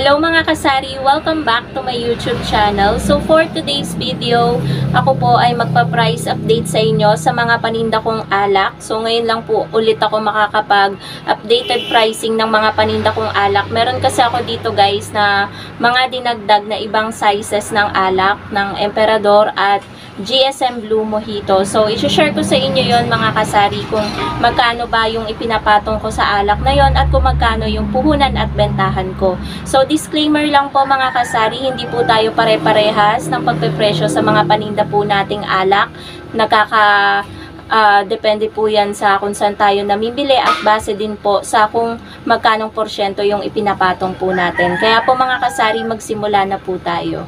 Hello mga kasari! Welcome back to my YouTube channel. So for today's video, ako po ay magpa-price update sa inyo sa mga paninda kong alak. So ngayon lang po ulit ako makakapag-updated pricing ng mga paninda kong alak. Meron kasi ako dito guys na mga dinagdag na ibang sizes ng alak, ng Emperador at GSM Blue Mojito. So i-share ko sa inyo yon mga kasari kung magkano ba yung ipinapatong ko sa alak na yon at kung magkano yung puhunan at bentahan ko. So disclaimer lang po mga kasari, hindi po tayo pare-parehas ng pagpepresyo sa mga paninda po nating alak. Depende po yan sa kung saan tayo namimili at base din po sa kung magkanong porsyento yung ipinapatong po natin. Kaya po mga kasari, magsimula na po tayo.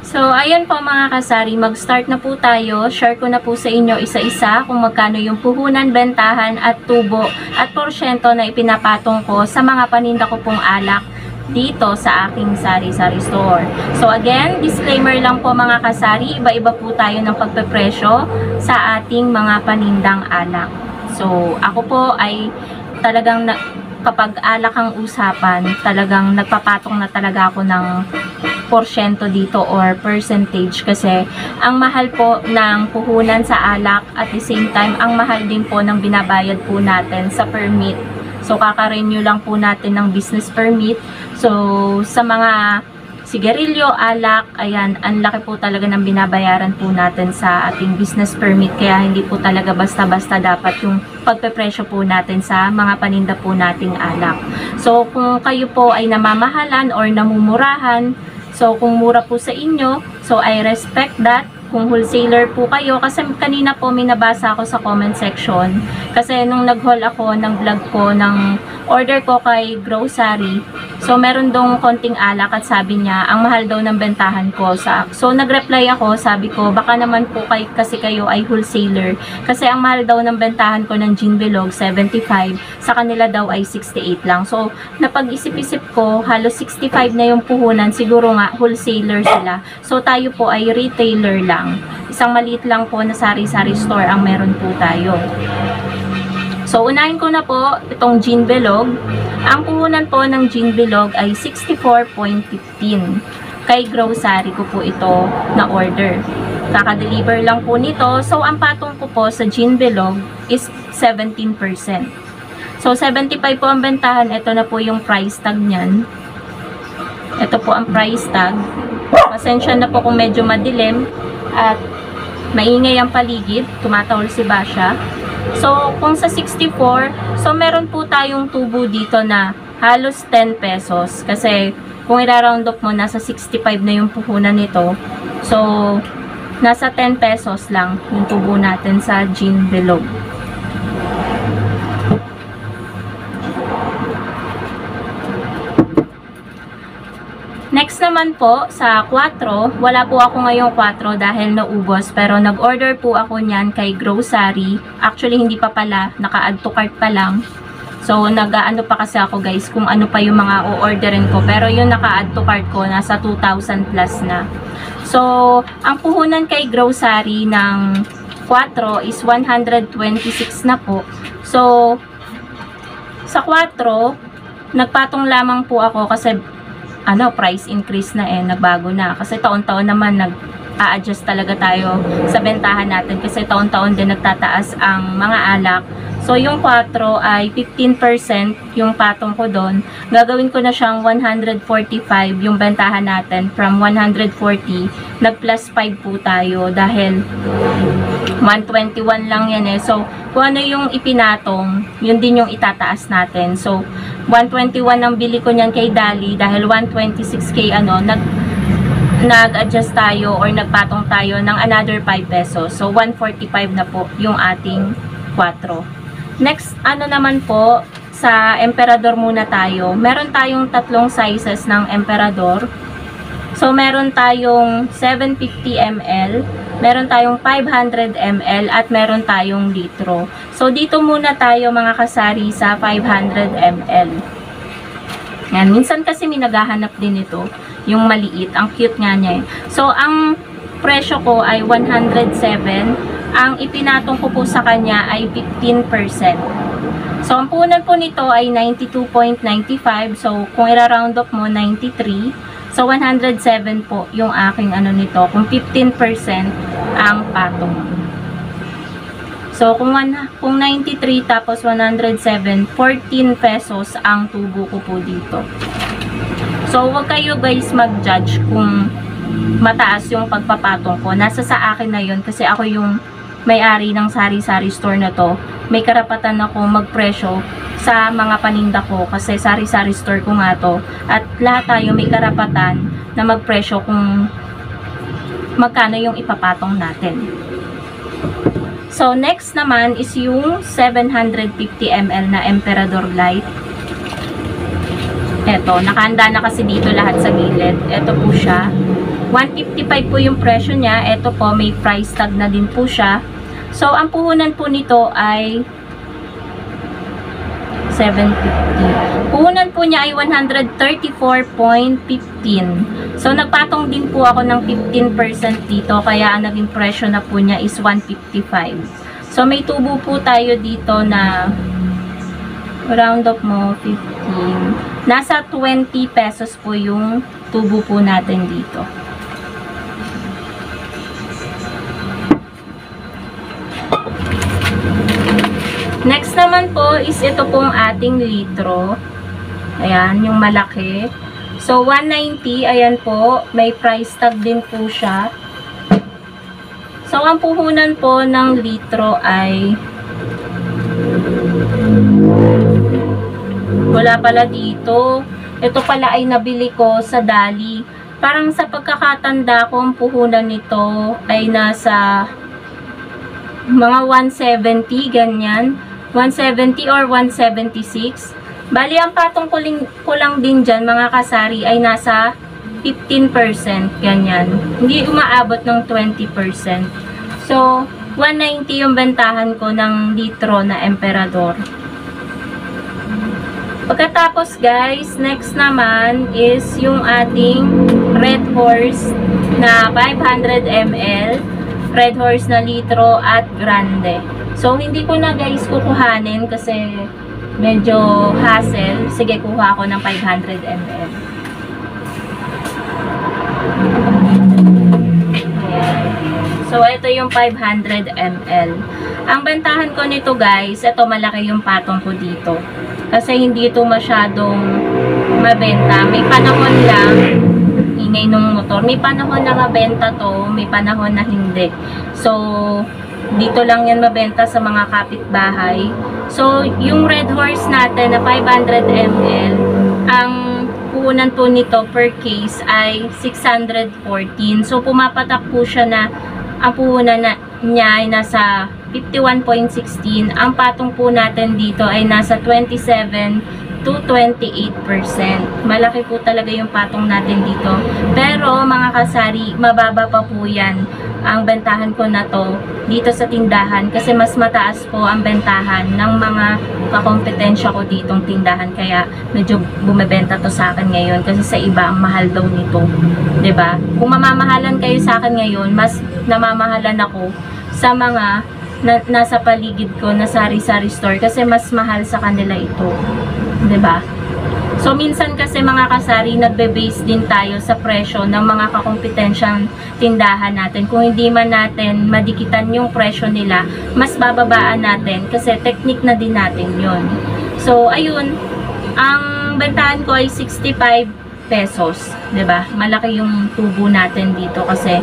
So, ayan po mga kasari, mag-start na po tayo. Share ko na po sa inyo isa-isa kung magkano yung puhunan, bentahan at tubo at porsyento na ipinapatong ko sa mga paninda ko pong alak dito sa aking sari-sari store. So again, disclaimer lang po mga kasari, iba-iba po tayo ng pagpepresyo sa ating mga panindang alak. So ako po ay talagang kapag alak ang usapan, talagang nagpapatong na talaga ako ng porsyento dito or percentage kasi ang mahal po ng puhunan sa alak at the same time ang mahal din po ng binabayad po natin sa permit. So kaka-renew lang po natin ng business permit. So sa mga sigarilyo, alak, ayan, ang laki po talaga ng binabayaran po natin sa ating business permit kaya hindi po talaga basta-basta dapat yung pagpepresyo po natin sa mga paninda po nating alak. So kung kayo po ay namamahalan or namumurahan, so kung mura po sa inyo, so I respect that. Kung wholesaler po kayo, kasi kanina po may nabasa ako sa comment section. Kasi nung nag-haul ako ng vlog ko, ng order ko kay grocery, so meron dong konting alak at sabi niya, ang mahal daw ng bentahan ko. So nag-reply ako, sabi ko, baka naman po kasi kayo ay wholesaler. Kasi ang mahal daw ng bentahan ko ng gin bilog, 75. Sa kanila daw ay 68 lang. So napag-isip-isip ko, halos 65 na yung puhunan. Siguro nga, wholesaler sila. So tayo po ay retailer lang. Isang maliit lang po na sari-sari store ang meron po tayo. So, unahin ko na po itong gin bilog. Ang puhunan po ng gin bilog ay 64.15. Kay grocery ko po ito na order. Kaka-deliver lang po nito. So, ang patong ko po sa gin bilog is 17%. So, 75 po ang bentahan. Ito na po yung price tag niyan. Ito po ang price tag. Pasensya na po kung medyo madilim at maingay ang paligid, tumatawal si Basha. So, kung sa 64, so meron po tayong tubo dito na halos 10 pesos. Kasi, kung i-round up mo, nasa 65 na yung puhunan nito. So, nasa 10 pesos lang yung tubo natin sa gin bilog. Next naman po, sa 4, wala po ako ngayong 4 dahil naubos. Pero nag-order po ako niyan kay grocery. Actually, hindi pa pala. Naka-add to cart pa lang. So, nag-aano pa kasi ako guys kung ano pa yung mga o-orderin ko. Pero yung naka-add to cart ko, nasa 2,000 plus na. So, ang puhunan kay grocery ng 4 is 126 na po. So, sa 4, nagpatong lamang po ako kasi price increase na nagbago na. Kasi taon-taon naman nag-a-adjust talaga tayo sa bentahan natin kasi taon-taon din nagtataas ang mga alak. So, yung 4 ay 15% yung patong ko doon. Gagawin ko na siyang 145 yung bentahan natin from 140. Nag-plus 5 po tayo dahil 121 lang yan So, kung ano yung ipinatong, yun din yung itataas natin. So, 121 ang bili ko niyan kay Dali dahil 126k nag-adjust tayo or nagpatong tayo ng another 5 pesos. So, 145 na po yung ating 4. Next, naman po, sa Emperador muna tayo. Meron tayong 3 sizes ng Emperador. So, meron tayong 750 ml, meron tayong 500 ml, at meron tayong litro. So, dito muna tayo mga kasari sa 500 ml. Yan, minsan kasi may naghahanap din ito, yung maliit. Ang cute nga niya So, ang presyo ko ay 107. Ang ipinatong ko po sa kanya ay 15%. So, So, ang puhunan po nito ay 92.95. So, kung i-round off mo, 93. So, 107 po yung aking ano nito. Kung 15% ang patong. So, kung 93 tapos 107, 14 pesos ang tubo ko po dito. So, huwag kayo guys mag-judge kung mataas yung pagpapatong ko. Nasa sa akin na yun kasi ako yung may-ari ng sari-sari store na to. May karapatan ako magpresyo sa mga paninda ko kasi sari-sari store ko nga to. At lahat tayo may karapatan na magpresyo kung magkano yung ipapatong natin. So, next naman is yung 750 ml na Emperador Light. Eto, nakahanda na kasi dito lahat sa gilid. Eto po siya. 155 po yung presyo niya. Eto po, may price tag na din po siya. So, ang puhunan po nito ay 750. Puhunan po niya ay 134.15. So, nagpatong din po ako ng 15% dito. Kaya, ang naging presyo na po niya is 155. So, may tubo po tayo dito na round up mo, 15. Nasa 20 pesos po yung tubo po natin dito. Next naman po is ito pong ating litro. Ayan, yung malaki. So, 190. Ayan po. May price tag din po siya. So, ang puhunan po ng litro ay wala pala dito. Ito pala ay nabili ko sa Dali. Parang sa pagkakatanda ko, ang puhunan nito ay nasa mga 170, ganyan. 170 or 176. Bali, ang patong ko lang din dyan, mga kasari, ay nasa 15%, ganyan. Hindi umaabot ng 20%. So, 190 yung bentahan ko ng litro na Emperador. Pagkatapos guys, next naman is yung ating Red Horse na 500 ml. Red Horse na litro at grande. So, hindi ko na guys kukuhanin kasi medyo hassle. Sige, kuha ako ng 500 ml. Ayan. So, ito yung 500 ml. Ang bentahan ko nito guys, ito malaki yung patong ko dito. Kasi hindi ito masyadong mabenta. May panahon lang, ingay ng motor. May panahon na mabenta to, may panahon na hindi. So, dito lang yan mabenta sa mga kapitbahay. So, yung Red Horse natin na 500 ml, ang puhunan po nito per case ay 614. So, pumapatak po siya na ang puhunan niya ay nasa 51.16. Ang patong po natin dito ay nasa 27 to 28%. Malaki po talaga yung patong natin dito. Pero mga kasari, mababa pa po yan ang bentahan ko na to dito sa tindahan kasi mas mataas po ang bentahan ng mga kakompetensya ko ditong tindahan. Kaya medyo bumebenta to sa akin ngayon kasi sa iba ang mahal daw nito. 'Di ba? Kung mamamahalan kayo sa akin ngayon, mas namamahalan ako sa mga nasa paligid ko na sari-sari store kasi mas mahal sa kanila ito. 'Di ba? So, minsan kasi mga kasari, nagbe-base din tayo sa presyo ng mga kakompetensyang tindahan natin. Kung hindi man natin madikitan yung presyo nila, mas bababaan natin kasi technique na din natin yon. So, ayun, ang bentahan ko ay 65 pesos. 'Di ba? Malaki yung tubo natin dito kasi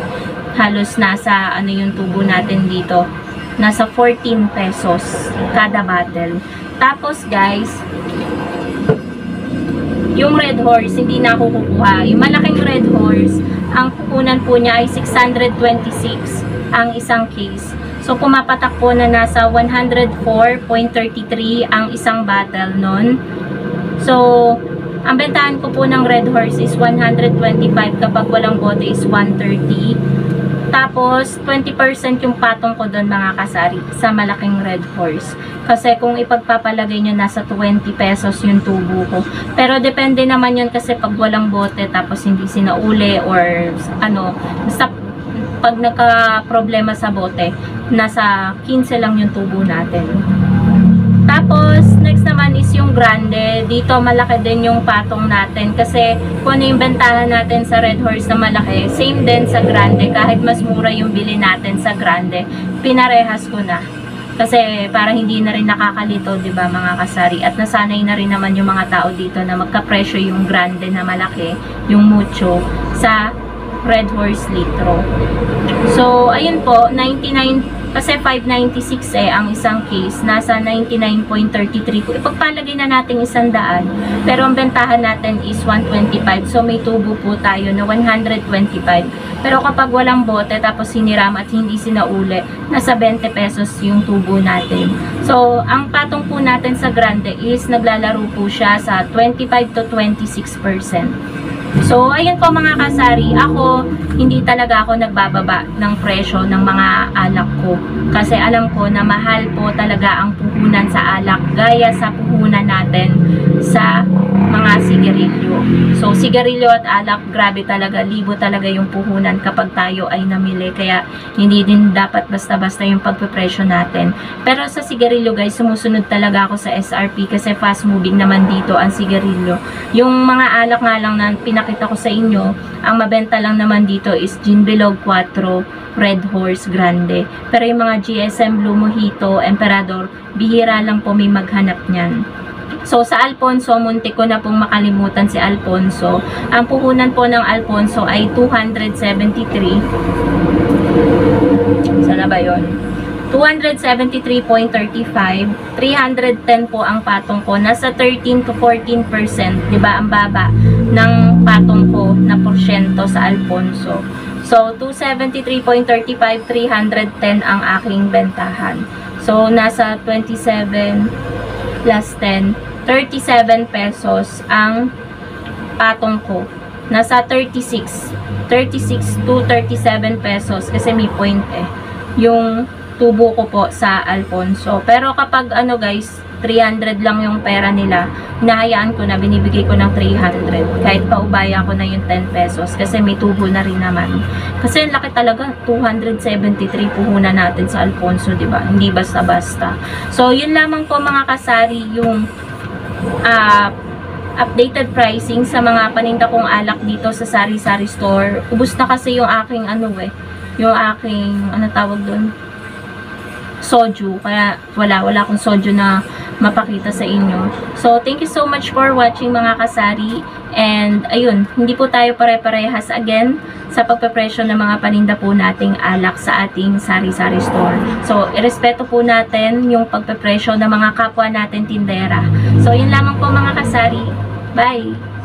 halos nasa, ano yung tubo natin dito? Nasa 14 pesos kada bottle. Tapos, guys, yung Red Horse, hindi na ako kukuha. Yung malaking Red Horse, ang puhunan po niya ay 626 ang isang case. So, pumapatak po na nasa 104.33 ang isang bottle nun. So, ang bentahan ko po ng Red Horse is 125 kapag walang bote is 130. Tapos, 20% yung patong ko doon mga kasari sa malaking Red Horse. Kasi kung ipagpapalagay nyo, nasa 20 pesos yung tubo ko. Pero depende naman yun kasi pag walang bote tapos hindi sinauli or ano, basta pag nagka-problema sa bote, nasa 15 lang yung tubo natin. Tapos, next naman is yung grande. Dito, malaki din yung patong natin. Kasi, kung ano yung bentahan natin sa Red Horse na malaki, same din sa grande. Kahit mas mura yung bili natin sa grande, pinarehas ko na. Kasi, para hindi na rin nakakalito, diba, mga kasari. At nasanay na rin naman yung mga tao dito na magka-presyo yung grande na malaki, yung mucho, sa Red Horse litro. So, ayun po, 99, kasi 596 ang isang case, nasa 99.33 po. Ipagpalagay na natin 100, pero ang bentahan natin is 125. So, may tubo po tayo na 125. Pero kapag walang bote, tapos siniram at hindi sinauli, nasa 20 pesos yung tubo natin. So, ang patong po natin sa grande is naglalaro po siya sa 25 to 26%. So, ayun po mga kasari, ako, hindi talaga ako nagbababa ng presyo ng mga alak ko. Kasi alam ko na mahal po talaga ang puhunan sa alak, gaya sa puhunan natin sa mga sigarilyo. So, sigarilyo at alak, grabe talaga, libo talaga yung puhunan kapag tayo ay namili. Kaya, hindi din dapat basta-basta yung pagpipresyo natin. Pero sa sigarilyo guys, sumusunod talaga ako sa SRP kasi fast moving naman dito ang sigarilyo. Yung mga alak nga lang na pinakita ko sa inyo, ang mabenta lang naman dito is Gin Bilog 4, Red Horse, Grande. Pero yung mga GSM Blue Mojito, Emperador, bihira lang po may maghanap niyan. So, sa Alfonso, muntik ko na pong makalimutan si Alfonso. Ang puhunan po ng Alfonso ay 273. Sana ba yun? 273.35. 310 po ang patong ko. Nasa 13 to 14%. Diba? Ang baba ng patong ko na porsyento sa Alfonso. So, 273.35, 310 ang aking bentahan. So, nasa 27 plus 10, 37 pesos ang patong ko. Nasa 36 to 37 pesos kasi may point yung tubo ko po sa Alfonso. Pero kapag ano guys, 300 lang yung pera nila, hinahayaan ko na, binibigay ko ng 300 kahit paubaya ko na yung 10 pesos kasi may tubo na rin naman. Kasi ang laki talaga, 273 puhunan natin sa Alfonso, diba? Hindi basta-basta. So, yun lamang po mga kasari, yung updated pricing sa mga paninda kong alak dito sa Sari-Sari Store. Ubus na kasi yung aking yung aking, ano tawag doon? Soju. Kaya wala akong soju na mapakita sa inyo. So, thank you so much for watching mga kasari. And, ayun, hindi po tayo pare-parehas again sa pagpapresyo ng mga paninda po nating alak sa ating Sari-Sari Store. So, irespeto po natin yung pagpapresyo ng mga kapwa natin tindera. So, yun lamang po mga kasari. Bye!